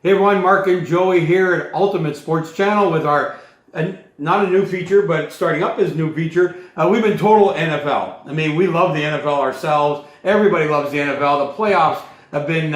Hey everyone, Mark and Joey here at Ultimate Sports Channel with our, not a new feature, but starting up this new feature. We've been total NFL. I mean, we love the NFL ourselves. Everybody loves the NFL. The playoffs have been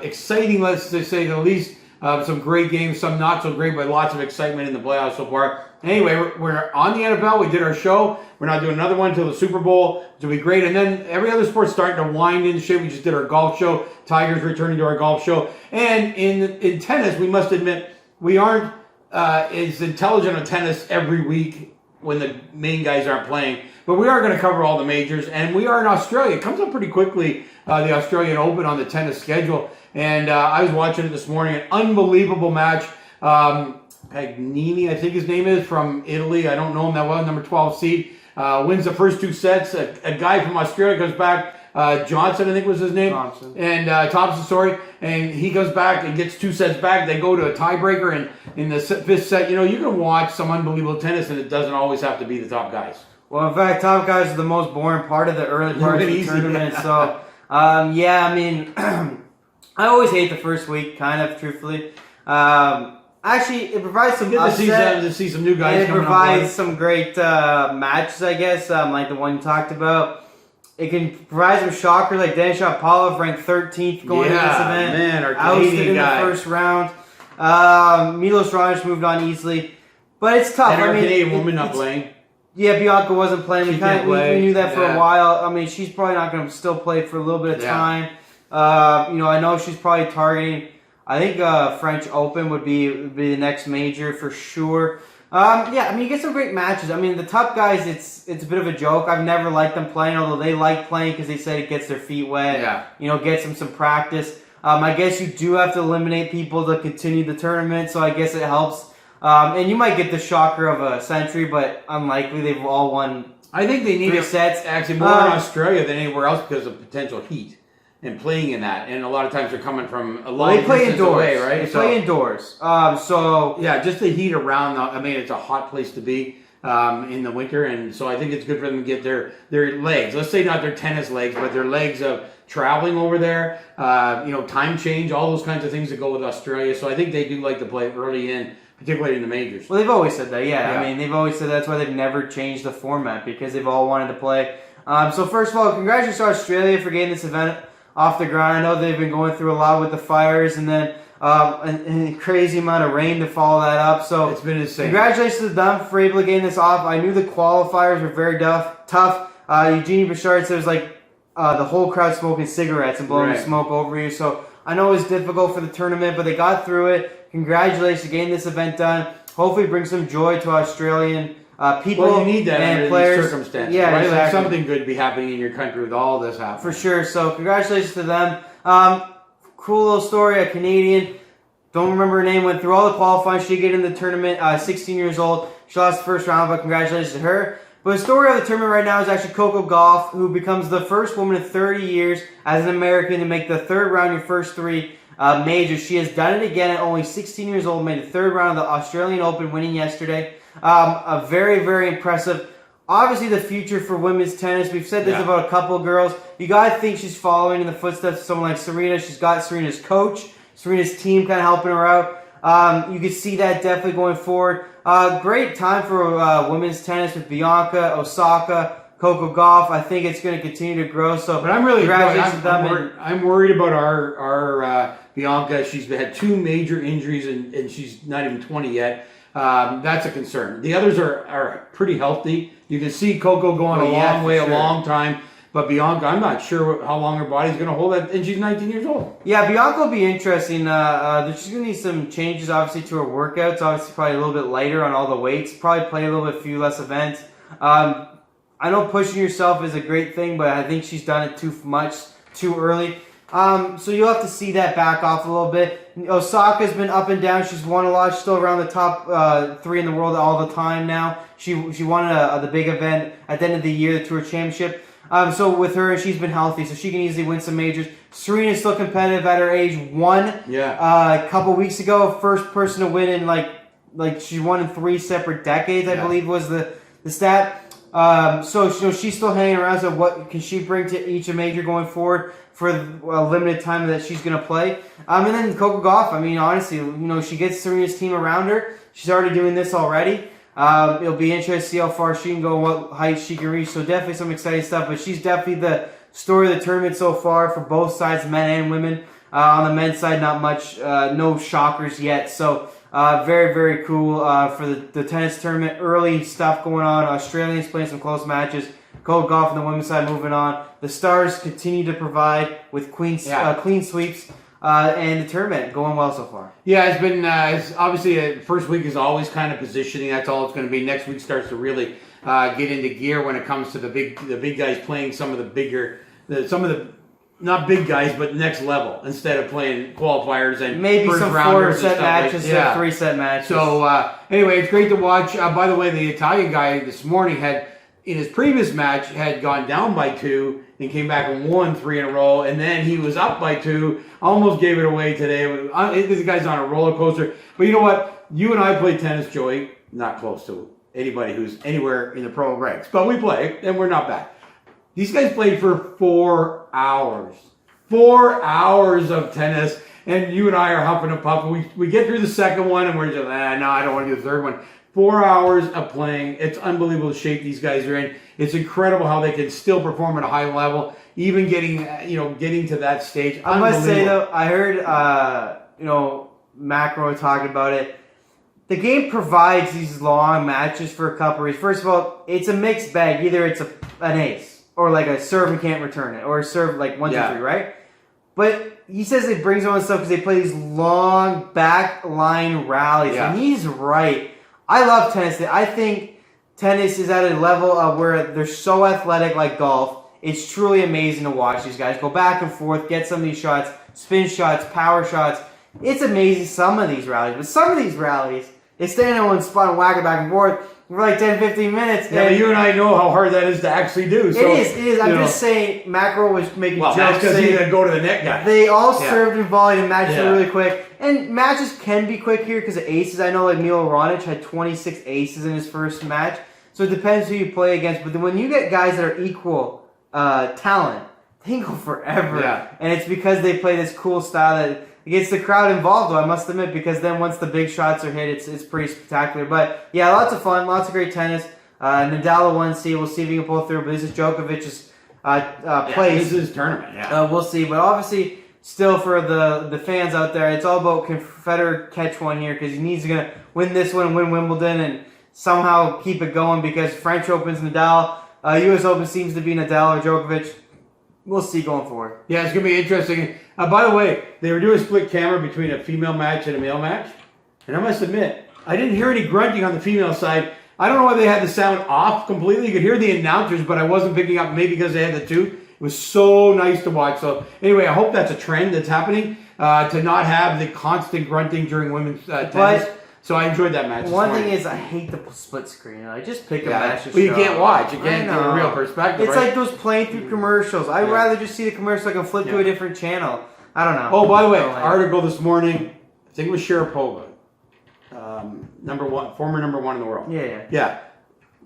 exciting, let's say the least. Some great games, some not so great, but lots of excitement in the playoffs so far. Anyway, we're on the NFL. We did our show. We're not doing another one until the Super Bowl, which will be great. And then every other sport's starting to wind into shape. We just did our golf show. Tigers returning to our golf show. And in tennis, we must admit, we aren't as intelligent on tennis every week when the main guys aren't playing. But we are going to cover all the majors. And we are in Australia. It comes up pretty quickly, the Australian Open on the tennis schedule. And I was watching it this morning. An unbelievable match. Pagnini, I think his name is, from Italy. I don't know him that well. Number 12 seed. Wins the first two sets. A guy from Australia comes back. Johnson, I think was his name. Thompson. And Thompson, sorry. And he goes back and gets two sets back. They go to a tiebreaker. And in the fifth set, you know, you can watch some unbelievable tennis, and it doesn't always have to be the top guys. Well, in fact, top guys are the most boring part of the early part of the tournament. So, yeah, I mean, I always hate the first week, kind of, truthfully. Actually, it provides some upset. To see some new guys. It provides some great matches, I guess, like the one you talked about. It can provide some shockers, like Denis Shapovalov, ranked 13th going into this event. Man, our ousted Canadian in guy. the first round. Milos Raonic moved on easily, but it's tough. And our I mean, Canadian woman not playing. Yeah, Bianca wasn't playing. We knew that for a while. I mean, she's probably not going to still play for a little bit of time. You know, I know she's probably targeting. I think French Open would be the next major for sure. Yeah, I mean, you get some great matches. I mean, the top guys, it's a bit of a joke. I've never liked them playing, although they like playing because they said it gets their feet wet. Yeah. You know, gets them some practice. I guess you do have to eliminate people to continue the tournament, so I guess it helps. And you might get the shocker of a century, but unlikely. They've all won. I think they need 3 sets. Actually, more in Australia than anywhere else because of potential heat and playing in that. And a lot of times they're coming from a long distance away, right? They play indoors. So yeah, just the heat around. I mean, it's a hot place to be in the winter, and so I think it's good for them to get their legs. Let's say not their tennis legs, but their legs of traveling over there. You know, time change, all those kinds of things that go with Australia. So I think they do like to play early in. Particularly in the majors. Well, they've always said that, yeah. I mean, they've always said that's why they've never changed the format, because they've all wanted to play. So first of all, congratulations to Australia for getting this event off the ground. I know they've been going through a lot with the fires and then a crazy amount of rain to follow that up. So it's been insane. Congratulations to them for able to get this off. I knew the qualifiers were very tough. Eugenie Bouchard said it was like the whole crowd smoking cigarettes and blowing the smoke over you. So I know it was difficult for the tournament, but they got through it. Congratulations for getting this event done. Hopefully bring some joy to Australian people well, you need that and under players. These circumstances, yeah, right? exactly. Like something good be happening in your country with all this happening. For sure. So congratulations to them. Cool little story. A Canadian, don't remember her name, went through all the qualifying. She did get in the tournament. 16 years old. She lost the first round, but congratulations to her. But the story of the tournament right now is actually Coco Gauff, who becomes the first woman in 30 years as an American to make the third round your first 3 majors. She has done it again at only 16 years old, made the third round of the Australian Open, winning yesterday. A very, very impressive. Obviously, the future for women's tennis. We've said this about a couple of girls. You got to think she's following in the footsteps of someone like Serena. She's got Serena's coach, Serena's team kind of helping her out. You can see that definitely going forward. Great time for women's tennis with Bianca, Osaka, Coco Gauff. I think it's going to continue to grow. So, but I'm really I'm worried about our Bianca. She's had 2 major injuries and she's not even 20 yet. That's a concern. The others are pretty healthy. You can see Coco going a long way, a long time. But Bianca, I'm not sure how long her body's going to hold that, and she's 19 years old. Yeah, Bianca will be interesting. She's going to need some changes, obviously, to her workouts. Obviously, probably a little bit lighter on all the weights. Probably play a little bit few less events. I know pushing yourself is a great thing, but I think she's done it too much, too early. So you'll have to see that back off a little bit. Osaka's been up and down. She's won a lot. She's still around the top 3 in the world all the time now. She won the big event at the end of the year, the Tour Championship. So with her, she's been healthy, so she can easily win some majors. Serena's still competitive at her age. Won a couple weeks ago. First person to win in like she won in 3 separate decades, I believe was the stat. So she's still hanging around. So what can she bring to each major going forward for a limited time that she's going to play? And then Coco Gauff. I mean, honestly, she gets Serena's team around her. She's already doing this already. It'll be interesting to see how far she can go, what height she can reach. So definitely some exciting stuff. But she's definitely the story of the tournament so far for both sides, men and women. On the men's side, not much, no shockers yet. So very, very cool for the tennis tournament. Early stuff going on. Australians playing some close matches. Coco Gauff on the women's side moving on. The Stars continue to provide with clean sweeps. And the tournament going well so far. Yeah, it's been it's obviously first week is always kind of positioning. That's all it's going to be. Next week starts to really get into gear when it comes to the big guys playing some of the not big guys, but next level instead of playing qualifiers and maybe first some rounders 4-set matches, yeah. 3-set matches. So anyway, it's great to watch. By the way, the Italian guy this morning had in his previous match had gone down by 2 and came back and won 3 in a row, and then he was up by 2, almost gave it away today. This guy's on a roller coaster. But you know what? You and I play tennis, Joey. Not close to anybody who's anywhere in the pro ranks, but we play, and we're not bad. These guys played for 4 hours. 4 hours of tennis, and you and I are huffing and puffing. We get through the second one, and we're just, no, I don't want to do the third one. 4 hours of playing. It's unbelievable the shape these guys are in. It's incredible how they can still perform at a high level, even getting to that stage. I must say though, I heard Macro talking about it. The game provides these long matches for a couple reasons. First of all, it's a mixed bag. Either it's an ace, or like a serve and can't return it, or a serve like 1, 2, 3, right? But he says it brings on stuff because they play these long back line rallies, and he's right. I love tennis. I think tennis is at a level of where they're so athletic like golf. It's truly amazing to watch these guys go back and forth, get some of these shots, spin shots, power shots. It's amazing, some of these rallies. But some of these rallies, they stand in one spot and whack it back and forth for like 10, 15 minutes. Yeah, but you and I know how hard that is to actually do. So, it is. I'm just saying, Macro was making jokes. That's because he's going to go to the net guy. They all served and volleyed and matches were really quick. And matches can be quick here because of aces. I know like Milo Raonic had 26 aces in his first match. So it depends who you play against. But when you get guys that are equal talent, they can go forever. Yeah. And it's because they play this cool style that gets the crowd involved, though, I must admit, because then once the big shots are hit, it's pretty spectacular. But yeah, lots of fun, lots of great tennis. Nadal won seed. We'll see if he can pull through. But this is Djokovic's place. This is his tournament, yeah. We'll see. But obviously, still for the fans out there, it's all about can Federer catch one here because he needs to win this one, win Wimbledon, and somehow keep it going because French Open's Nadal. U.S. Open seems to be Nadal or Djokovic. We'll see going forward. Yeah, it's going to be interesting. By the way, they were doing a split camera between a female match and a male match. And I must admit, I didn't hear any grunting on the female side. I don't know why they had the sound off completely. You could hear the announcers, but I wasn't picking up, maybe because they had the two. It was so nice to watch. So anyway, I hope that's a trend that's happening, to not have the constant grunting during women's tennis. So I enjoyed that match. One thing is, I hate the split screen. I just pick a match. But you can't watch. You can't get a real perspective. It's like those playing through commercials. I'd rather just see the commercial. I can flip to a different channel. I don't know. Oh, by the way, article this morning. I think it was Sharapova, former number one in the world. Yeah.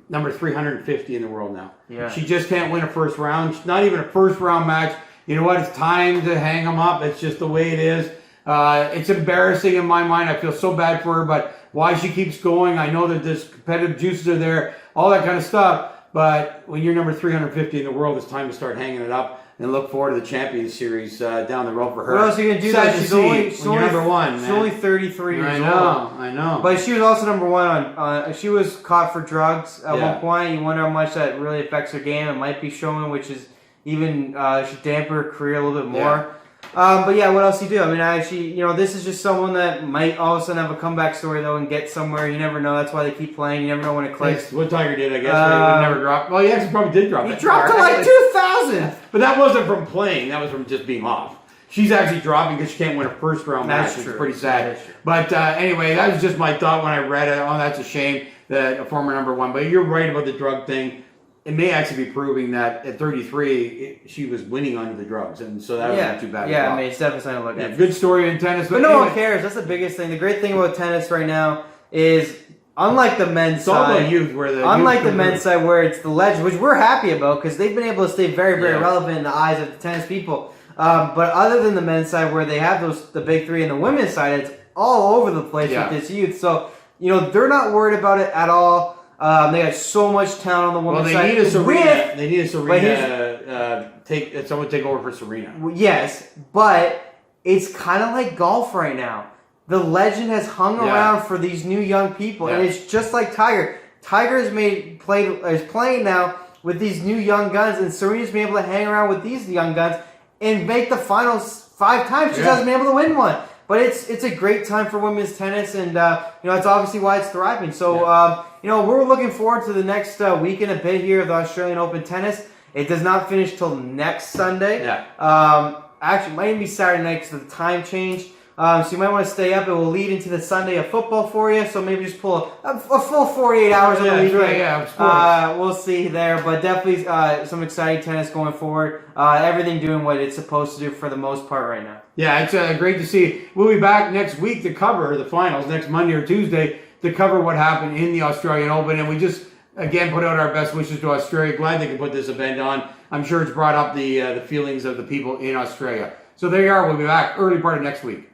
Number 350 in the world now. Yeah. She just can't win a first round. Not even a first round match. You know what? It's time to hang them up. It's just the way it is. It's embarrassing in my mind. I feel so bad for her, but why she keeps going, I know that this competitive juices are there, all that kind of stuff. But when you're number 350 in the world, it's time to start hanging it up and look forward to the Champions Series down the road for her. What else are you going to do? That she's only number one. She's only 33 years old. I know. But she was also number one on. She was caught for drugs at one point. You wonder how much that really affects her game. It might be showing, which is even should dampen her career a little bit more. Yeah. But yeah, what else do you do? I mean, this is just someone that might all of a sudden have a comeback story though and get somewhere. You never know. That's why they keep playing. You never know when it clicks. What Tiger did, I guess. He would never drop. Well, he actually probably did drop. He dropped to like 2,000. But that wasn't from playing. That was from just being off. She's actually dropping because she can't win a first round match. It's pretty sad. But anyway, that was just my thought when I read it. Oh, that's a shame that a former number one. But you're right about the drug thing. It may actually be proving that at 33, she was winning under the drugs, and so that wasn't too bad. Yeah, it's definitely something to look at. Good story in tennis. But no one cares. That's the biggest thing. The great thing about tennis right now is unlike the men's It's all side, about youth. Where the unlike youth the men's side where it's the legend, which we're happy about because they've been able to stay very, very relevant in the eyes of the tennis people. But other than the men's side where they have the big three, and the women's side, it's all over the place with this youth. So, they're not worried about it at all. They got so much talent on the women's side. They need a Serena. They need a Serena. Someone take over for Serena. Yes, but it's kind of like golf right now. The legend has hung around for these new young people, and it's just like Tiger. Tiger is playing now with these new young guns, and Serena's been able to hang around with these young guns and make the finals 5 times. She hasn't been able to win one. But it's a great time for women's tennis, and it's obviously why it's thriving. So we're looking forward to the next week and a bit here of the Australian Open tennis. It does not finish till next Sunday. Actually, it might even be Saturday night because of the time change. So you might want to stay up. It will lead into the Sunday of football for you. So maybe just pull a full 48 hours on the weekend. We'll see there. But definitely some exciting tennis going forward. Everything doing what it's supposed to do for the most part right now. Yeah, it's great to see. We'll be back next week to cover the finals, next Monday or Tuesday, to cover what happened in the Australian Open. And we just, again, put out our best wishes to Australia. Glad they could put this event on. I'm sure it's brought up the feelings of the people in Australia. So there you are. We'll be back early part of next week.